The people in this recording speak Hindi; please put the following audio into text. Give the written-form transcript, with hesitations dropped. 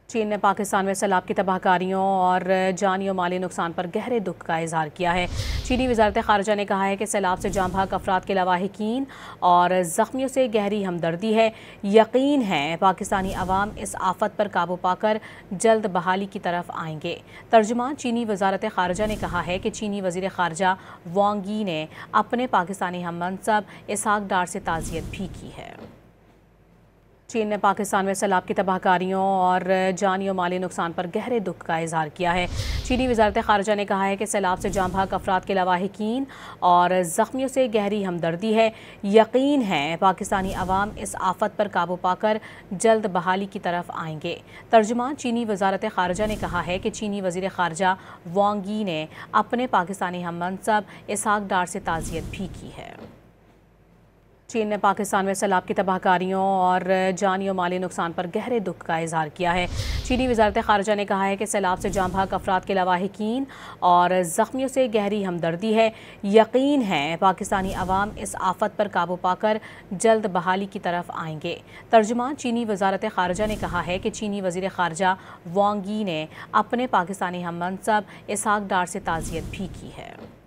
चीन ने पाकिस्तान में सैलाब की तबाहकारियों और जानी और माली नुकसान पर गहरे दुख का इजहार किया है। चीनी वजारत ख़ारजा ने कहा है कि सैलाब से जाँ बहक अफराद के लवाहिकीन और ज़ख्मियों से गहरी हमदर्दी है। यकीन है पाकिस्तानी अवाम इस आफत पर काबू पाकर जल्द बहाली की तरफ आएंगे। तर्जुमान चीनी वजारत ख़ारजा ने कहा है कि चीनी वज़ीर ख़ारजा वांग यी ने अपने पाकिस्तानी हम मनसब इसहाक डार से ताज़ियत भी की है। चीन ने पाकिस्तान में सैलाब की तबाहकारियों और जानी और माली नुकसान पर गहरे दुख का इजहार किया है। चीनी वजारत ख़ारजा ने कहा है कि सैलाब से जाँ बहक अफराद के लवाहिकीन और ज़ख्मियों से गहरी हमदर्दी है। यकीन है पाकिस्तानी अवाम इस आफत पर काबू पाकर जल्द बहाली की तरफ आएंगे। तर्जुमान चीनी वजारत ख़ारजा ने कहा है कि चीनी वज़ीर ख़ारजा वांग यी ने अपने पाकिस्तानी हम मनसब इसहाक डार से ताज़ियत भी की है। चीन ने पाकिस्तान में सैलाब की तबाहकारियों और जानी और माली नुकसान पर गहरे दुख का इजहार किया है। चीनी वजारत ख़ारजा ने कहा है कि सैलाब से जाँ बहक अफराद के लवाहिकीन और ज़ख्मियों से गहरी हमदर्दी है। यकीन है पाकिस्तानी अवाम इस आफत पर काबू पाकर जल्द बहाली की तरफ आएंगे। तर्जुमान चीनी वजारत ख़ारजा ने कहा है कि चीनी वज़ीर ख़ारजा वांग यी ने अपने पाकिस्तानी हम मनसब इसहाक डार से ताज़ियत भी की है।